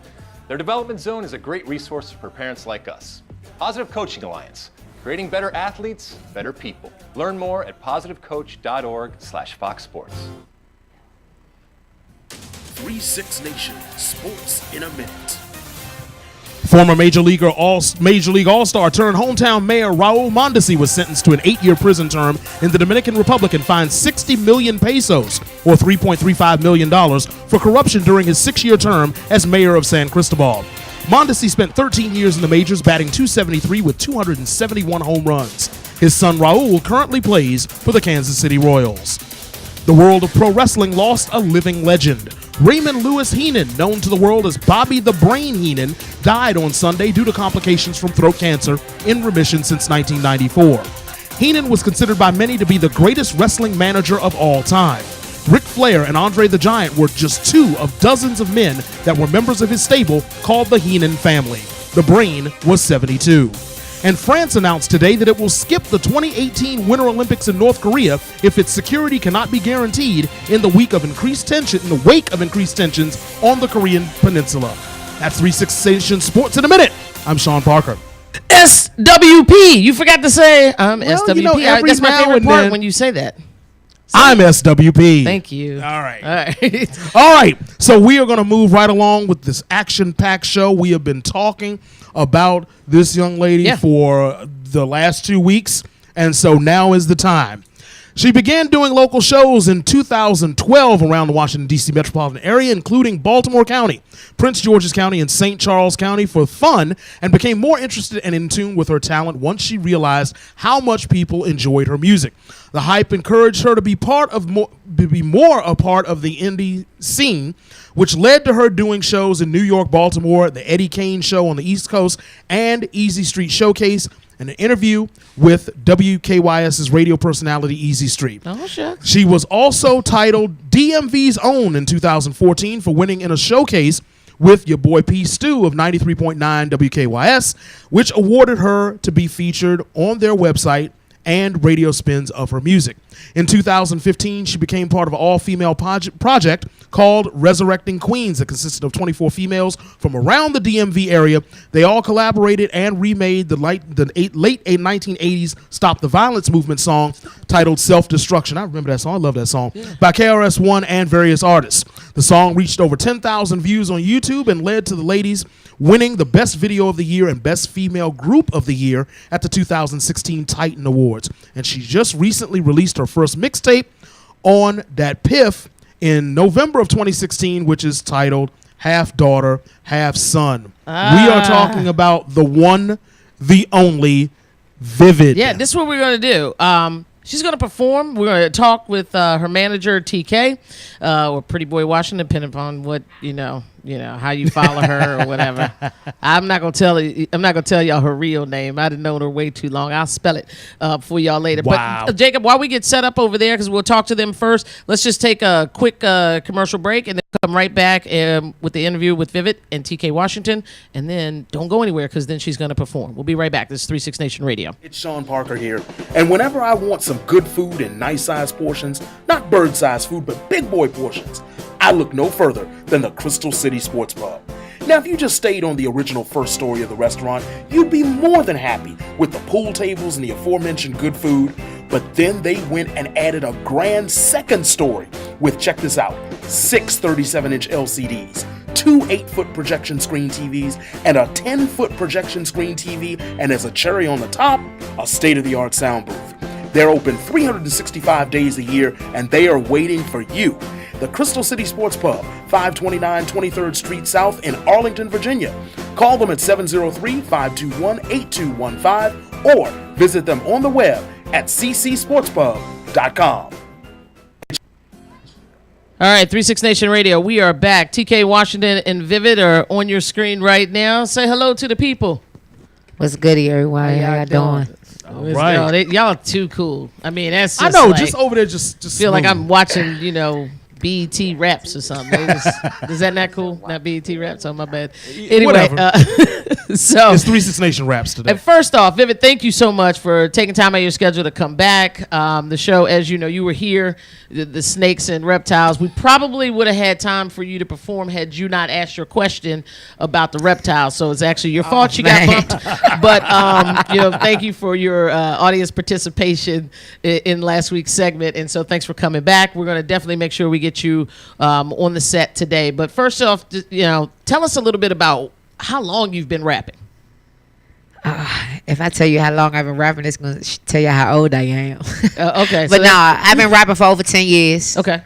Their development zone is a great resource for parents like us. Positive Coaching Alliance, creating better athletes, better people. Learn more at positivecoach.org/Fox Sports. 3 6 Nation Sports in a minute. Former Major League All-Star turned hometown mayor Raul Mondesi was sentenced to an 8-year prison term in the Dominican Republic and fined 60 million pesos, or $3.35 million, for corruption during his 6-year term as mayor of San Cristobal. Mondesi spent 13 years in the majors, batting .273 with 271 home runs. His son Raul currently plays for the Kansas City Royals. The world of pro wrestling lost a living legend. Raymond Lewis Heenan, known to the world as Bobby the Brain Heenan, died on Sunday due to complications from throat cancer, in remission since 1994. Heenan was considered by many to be the greatest wrestling manager of all time. Ric Flair and Andre the Giant were just 2 of dozens of men that were members of his stable called the Heenan family. The Brain was 72. And France announced today that it will skip the 2018 Winter Olympics in North Korea if its security cannot be guaranteed in the wake of increased tensions on the Korean peninsula. That's 3 6 Nation Sports in a minute. I'm Sean Parker. SWP. You forgot to say I'm SWP. You know, That's my favorite part when you say that. I'm SWP. Thank you. All right. All right. All right. So we are going to move right along with this action-packed show. We have been talking about this young lady for the last 2 weeks, and so now is the time. She began doing local shows in 2012 around the Washington, D.C. metropolitan area, including Baltimore County, Prince George's County, and St. Charles County for fun, and became more interested and in tune with her talent once she realized how much people enjoyed her music. The hype encouraged her to be more a part of the indie scene, which led to her doing shows in New York, Baltimore, the Eddie Kane Show on the East Coast, and Easy Street Showcase, and an interview with WKYS's radio personality Easy Street. Oh, shucks. She was also titled DMV's Own in 2014 for winning in a showcase with your boy P. Stu of 93.9 WKYS, which awarded her to be featured on their website and radio spins of her music. In 2015, she became part of an all-female project called Resurrecting Queens that consisted of 24 females from around the DMV area. They all collaborated and remade the late 1980s Stop the Violence movement song titled Self-Destruction. I remember that song. I love that song. Yeah. By KRS-One and various artists. The song reached over 10,000 views on YouTube and led to the ladies winning the Best Video of the Year and Best Female Group of the Year at the 2016 Titan Awards. And she just recently released her first mixtape on that Piff in November of 2016, which is titled Half Daughter, Half Son. We are talking about the one, the only, Vivid. Yeah, this is what we're going to do. She's going to perform. We're going to talk with her manager, TK, or Pretty Boy Washington, depending upon what, how you follow her or whatever. I'm not going to tell y'all her real name. I'd have known her way too long. I'll spell it for y'all later. Wow. But Jacob, while we get set up over there, because we'll talk to them first, let's just take a quick commercial break and then come right back with the interview with Vivid and TK Washington. And then don't go anywhere, because then she's going to perform. We'll be right back. This is 36 Nation Radio. It's Sean Parker here. And whenever I want some good food in nice-sized portions, not bird-sized food, but big boy portions, I look no further than the Crystal City Sports Pub. Now, if you just stayed on the original first story of the restaurant, you'd be more than happy with the pool tables and the aforementioned good food. But then they went and added a grand second story with, check this out, 6 37-inch LCDs, 2 8-foot projection screen TVs, and a 10-foot projection screen TV, and as a cherry on the top, a state-of-the-art sound booth. They're open 365 days a year, and they are waiting for you. The Crystal City Sports Pub, 529 23rd Street South in Arlington, Virginia. Call them at 703-521-8215 or visit them on the web at ccsportspub.com. All right, 36 Nation Radio, we are back. TK Washington and Vivid are on your screen right now. Say hello to the people. What's goody, everyone? How y'all doing? All right. Y'all are too cool. I mean, that's just I know, like, just over there, just feel like I'm watching, BET Raps or something. Is that not cool? Not BET Raps? Oh, my bad. Anyway, so it's 36 Nation Raps today. And first off, Vivid, thank you so much for taking time out of your schedule to come back. The show, as you know, you were here, the Snakes and Reptiles. We probably would have had time for you to perform had you not asked your question about the reptiles. So it's actually your fault you got bumped. But thank you for your audience participation in last week's segment. And so thanks for coming back. We're going to definitely make sure we get you on the set today. But first off, tell us a little bit about how long you've been rapping. If I tell you how long I've been rapping, it's going to tell you how old I am. Okay. But I've been rapping for over 10 years. Okay.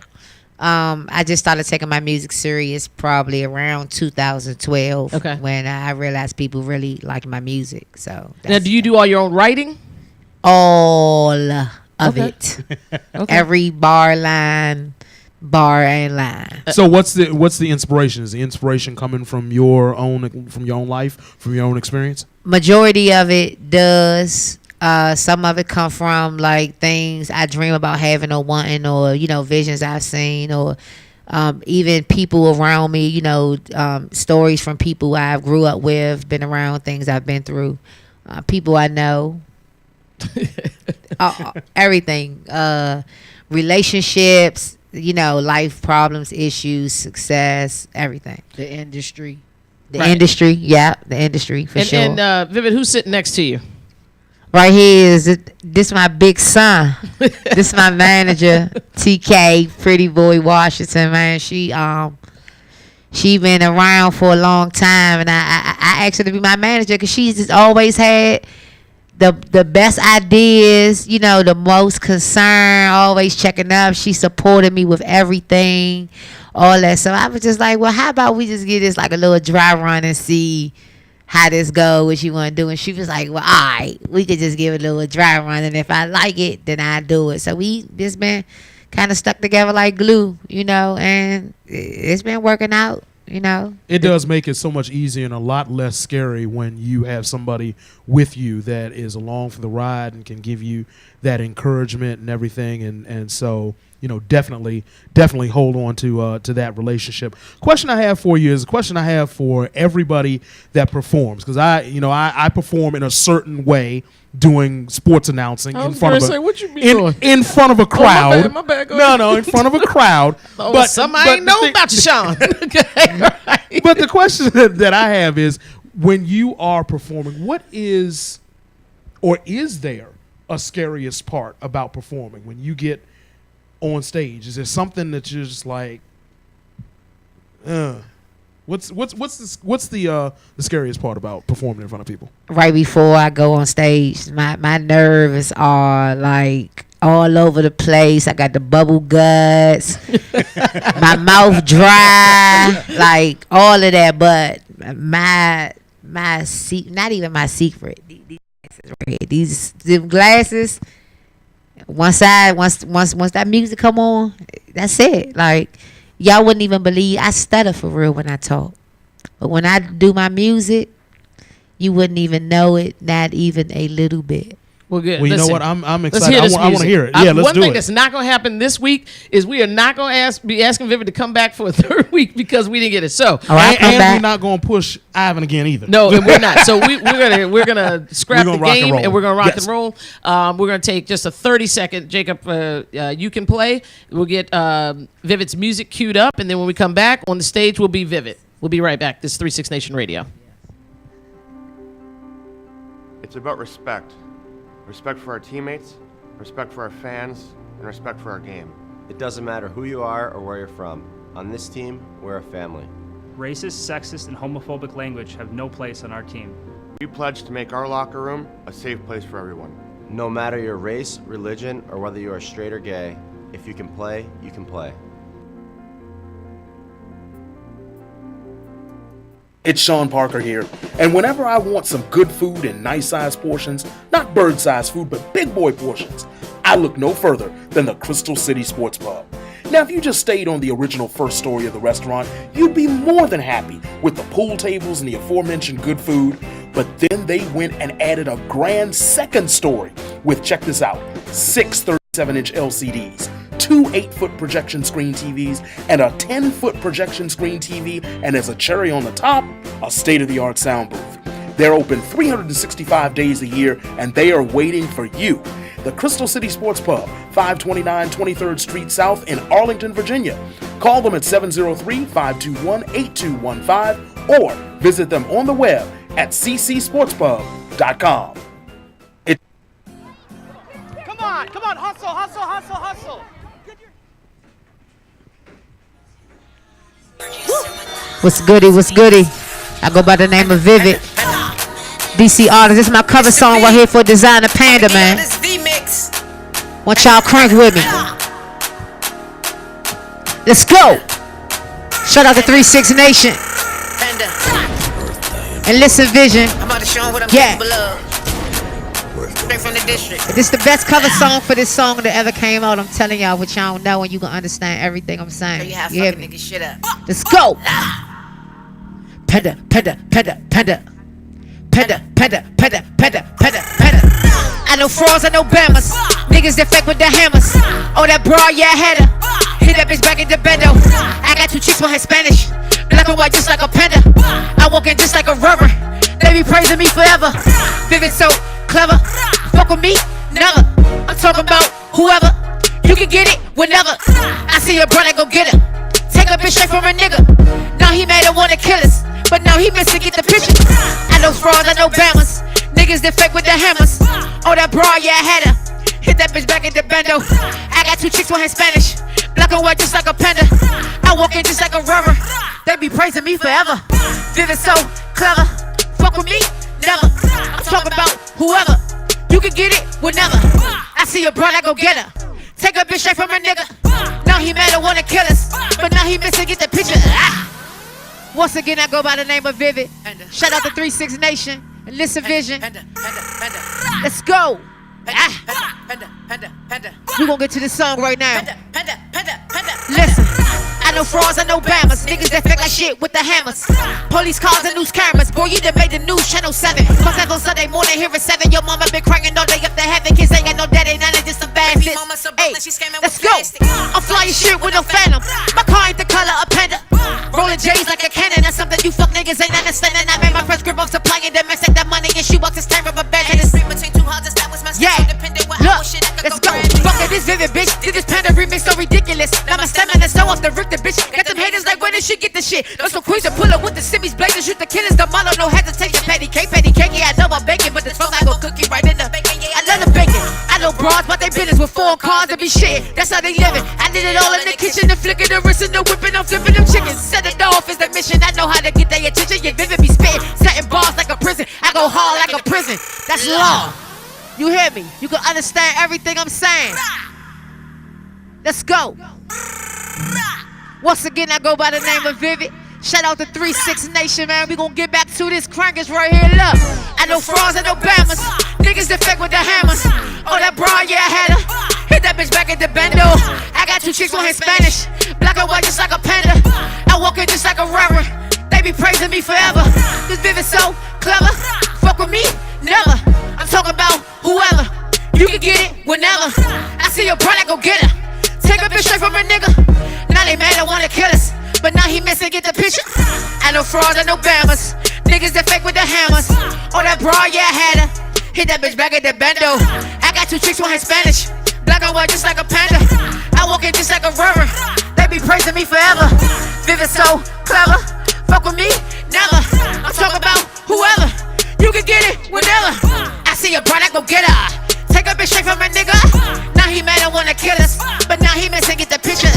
I just started taking my music serious probably around 2012. Okay. When I realized people really like my music. So now, do you do all your own writing? All of it. Okay. Every bar and line. So what's the inspiration? Is the inspiration coming from your own life, from your own experience? Majority of it does. Some of it come from like things I dream about having or wanting, or visions I've seen, or even people around me. Stories from people I grew up with, been around, things I've been through, people I know. Everything. Relationships. Life problems, issues, success, everything. The industry. The industry, for sure. And Vivid, who's sitting next to you? Right here this my big son. This my manager, TK, Pretty Boy Washington, man. She been around for a long time, and I asked her to be my manager because she's just always had the best ideas, you know, the most concern, always checking up. She supported me with everything, all that. So I was just like, well, how about we just get this like a little dry run and see how this go, what you want to do. And she was like, well, all right, we could just give it a little dry run, and if I like it, then I do it. So we just been kind of stuck together like glue, you know, and it's been working out. You know, it does make it so much easier and a lot less scary when you have somebody with you that is along for the ride and can give you that encouragement and everything. And so, you know, definitely hold on to that relationship. Question I have for you is a question I have for everybody that performs, because I perform in a certain way doing sports announcing in front of in front of a crowd. Oh, my bad. No, in front of a crowd. But somebody ain't know about you, Sean. But the question that I have is, when you are performing, what is, or is there a scariest part about performing when you get on stage? Is there something that you're just like, what's the scariest part about performing in front of people? Right before I go on stage, my nerves are like all over the place. I got the bubble guts, my mouth dry, like all of that. But my not even my secret. These glasses. Once that music come on, that's it. Like, y'all wouldn't even believe I stutter for real when I talk. But when I do my music, you wouldn't even know it, not even a little bit. Well, good. Well, you know what? I'm excited. I want to hear it. Yeah, let's do it. One thing that's not going to happen this week is we are not going to be asking Vivid to come back for a third week because we didn't get it. So, and we're not going to push Ivan again either. No, and we're not. So we're gonna scrap the game and we're gonna rock and roll. We're gonna take just a 30-second. Jacob, you can play. We'll get Vivid's music queued up, and then when we come back on the stage, we'll be Vivid. We'll be right back. This is 36 Nation Radio. It's about respect. Respect for our teammates, respect for our fans, and respect for our game. It doesn't matter who you are or where you're from. On this team, we're a family. Racist, sexist, and homophobic language have no place on our team. We pledge to make our locker room a safe place for everyone. No matter your race, religion, or whether you are straight or gay, if you can play, you can play. It's Sean Parker here, and whenever I want some good food in nice-sized portions, not bird-sized food, but big boy portions, I look no further than the Crystal City Sports Pub. Now, if you just stayed on the original first story of the restaurant, you'd be more than happy with the pool tables and the aforementioned good food, but then they went and added a grand second story with, check this out, 6 37-inch LCDs, 2 8-foot projection screen TVs, and a 10-foot projection screen TV, and as a cherry on the top, a state-of-the-art sound booth. They're open 365 days a year, and they are waiting for you. The Crystal City Sports Pub, 529 23rd Street South in Arlington, Virginia. Call them at 703-521-8215 or visit them on the web at ccsportspub.com. Come on, hustle. What's goody? I go by the name of Vivid. DC Artist. This is my cover song right here for Designer Panda, man. Want y'all crank with me. Let's go. Shout out to 36 Nation. And listen, Vision. I'm about to show them what I'm capable of. Straight from the district. This is the best cover song for this song that ever came out. I'm telling y'all what y'all don't know, and you can understand everything I'm saying. So you have hear fucking me? niggas shit up. Let's go. Panda. I know frauds, I know bammers. Niggas that fake with the hammers. Oh, that broad, yeah, I had her. Hit that bitch back in the bendo. I got 2 chicks with her Spanish. Black and white just like a panda. I walk in just like a rubber. They be praising me forever. Vivid so clever. Fuck with me? Never. I'm talking about whoever. You can get it whenever. I see your brother, go get her. Take a bitch straight from a nigga. Now he made her wanna kill us, but now he missed to get the picture. I know frauds, I know bammers. Niggas that fake with the hammers. Oh, that broad, yeah, I had her. Hit that bitch back in the bendo. I got 2 chicks with her Spanish. Black and white just like a panda. I walk in just like a rubber. They be praising me forever. Vivid so clever. Fuck with me? Never. I'm talking about whoever. You can get it whenever. I see a brother, go get her. Take a bitch straight from a nigga. Now he mad and wanna kill us, but now he missing, get the picture. Once again, I go by the name of Vivid. Shout out to 3-6 Nation and Listen Vision. Let's go. We gonna get to this song right now. Listen, I know frauds, I know bammers. Niggas that fake like shit with the hammers. Police cars and news cameras. Boy, you done made the news, Channel 7. Fuck that on Sunday morning, here at 7. Your mama been crying all day up to heaven. Kids ain't got no daddy, none of this some bad shit. Hey, let's go. I'm flying shit with no phantom. My car ain't the color of panda. Rolling J's like a cannon. That's something you fuck niggas ain't understanding. I made my first grip of supplying them. Take that money and shoebox is time for a bed. Yeah, look, let's go. Fuck it, this Vivid bitch. Did this Panda remix so ridiculous. Now my stamina so off the Richter bitch. Got them haters like where did she get the shit? Those some queens that pull up with the simmies, blazers, shoot the killers, the model, no hesitation. Patty cake, yeah, I know I'm baking, but the smoke I go cookie right in the bacon. I love the bacon. I know bras, but they business with 4 cars to be shit. That's how they living. I did it all in the kitchen, the flicking, the wrist, and the whipping, I'm flipping them chickens. Set it off is the mission. I know how to get their attention. Yeah, Vivid be spitting, setting bars like a prison. I go hard like a prison. That's law. You hear me? You can understand everything I'm saying. Let's go. Once again, I go by the name of Vivid. Shout out to 3-6 Nation, man. We gon' get back to this crankers right here. Look, I know frauds, I know bammers. Niggas that fake with the hammers. Oh, that bra, yeah, I had her. Hit that bitch back at the bendo. I got 2 chicks on his Spanish. Black and white just like a panda. I walk in just like a reverend. They be praising me forever. This Vivid so clever. Fuck with me? Never. I'm talking about whoever. You can get it whenever. I see your product, go get her. Take a bitch straight from a nigga. Now they mad, they wanna kill us, but now he missing, get the picture. I know frauds, I know bammers. Niggas that fake with the hammers. Oh, that bra, yeah, I had her. Hit that bitch back at the bendo. I got 2 chicks on his Spanish. Black and white just like a panda. I walk in just like a reverend. They be praising me forever. Vivid so clever. Fuck with me? Never. I'm talking about whoever. You can get it whenever. I see a brother, go get her. Take a bitch straight from a nigga. Now he mad and wanna kill us, but now he missing, get the picture.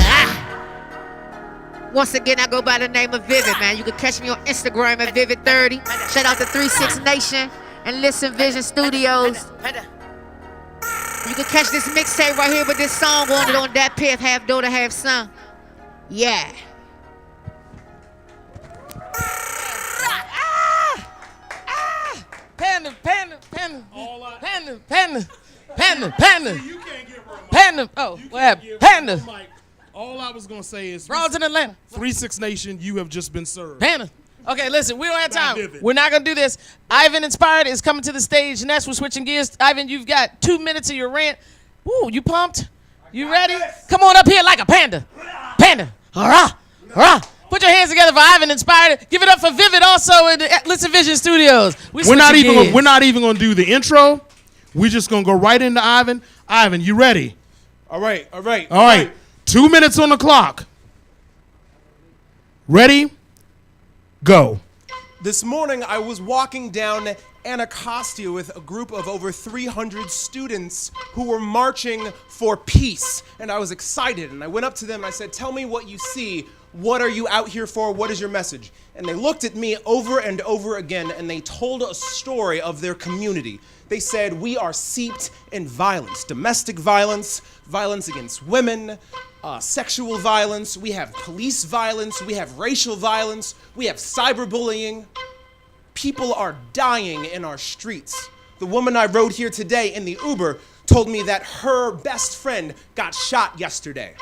Once again, I go by the name of Vivid, man. You can catch me on Instagram at Vivid30. Shout out to 3-6 Nation and Listen Vision Studios. You can catch this mixtape right here with this song on it on that pith, half daughter, half son. Yeah. Panda. Oh, what happened? Panda. All I was gonna say is Frauds in Atlanta. 3-6 Nation, you have just been served. Panda. Okay, listen, we don't have time. Vivid. We're not gonna do this. Ivan Inspired is coming to the stage, and that's we're switching gears. Ivan, you've got 2 minutes of your rant. Woo, you pumped? You ready? Come on up here like a panda. Panda. Hurrah! Hurrah! Put your hands together for Ivan Inspired. Give it up for Vivid also in the Listen Vision Studios. We're not even gonna do the intro. We're just gonna go right into Ivan. Ivan, you ready? All right. 2 minutes on the clock. Ready? Go. This morning, I was walking down Anacostia with a group of over 300 students who were marching for peace. And I was excited, and I went up to them and I said, "Tell me what you see. What are you out here for? What is your message?" And they looked at me over and over again, and they told a story of their community. They said, "We are steeped in violence, domestic violence, violence against women, sexual violence. We have police violence. We have racial violence. We have cyberbullying. People are dying in our streets." The woman I rode here today in the Uber told me that her best friend got shot yesterday.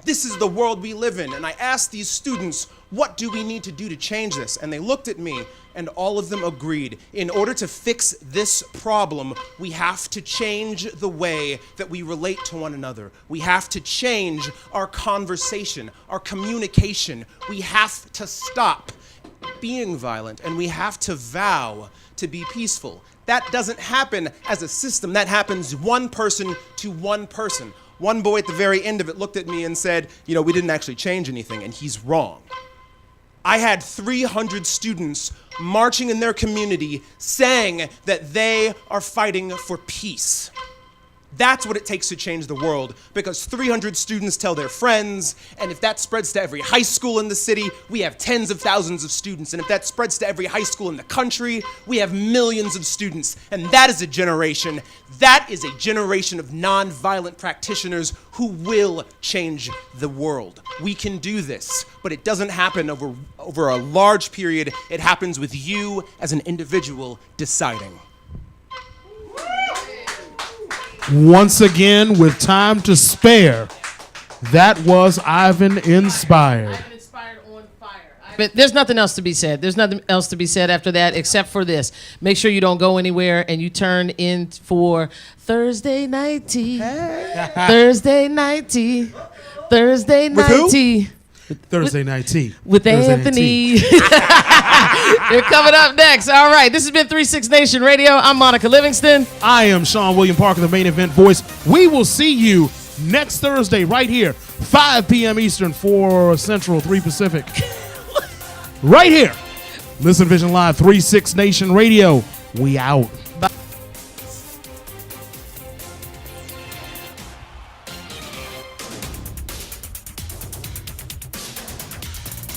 This is the world we live in. And I asked these students, what do we need to do to change this? And they looked at me, and all of them agreed. In order to fix this problem, we have to change the way that we relate to one another. We have to change our conversation, our communication. We have to stop being violent, and we have to vow to be peaceful. That doesn't happen as a system. That happens one person to one person. One boy at the very end of it looked at me and said, "You know, we didn't actually change anything," and he's wrong. I had 300 students marching in their community saying that they are fighting for peace. That's what it takes to change the world, because 300 students tell their friends, and if that spreads to every high school in the city, we have tens of thousands of students, and if that spreads to every high school in the country, we have millions of students, and that is a generation of nonviolent practitioners who will change the world. We can do this, but it doesn't happen over a large period. It happens with you as an individual deciding. Once again, with time to spare, that was Ivan Inspired. But there's nothing else to be said. There's nothing else to be said after that except for this. Make sure you don't go anywhere and you turn in for Thursday Night Tea. Thursday Night Tea. Thursday Night Tea. Thursday Night Tea. With Anthony. They're coming up next. All right. This has been 36 Nation Radio. I'm Monica Livingston. I am Sean William Parker, the main event voice. We will see you next Thursday right here, 5 p.m. Eastern, 4 Central, 3 Pacific. Right here. Listen Vision Live, 36 Nation Radio. We out.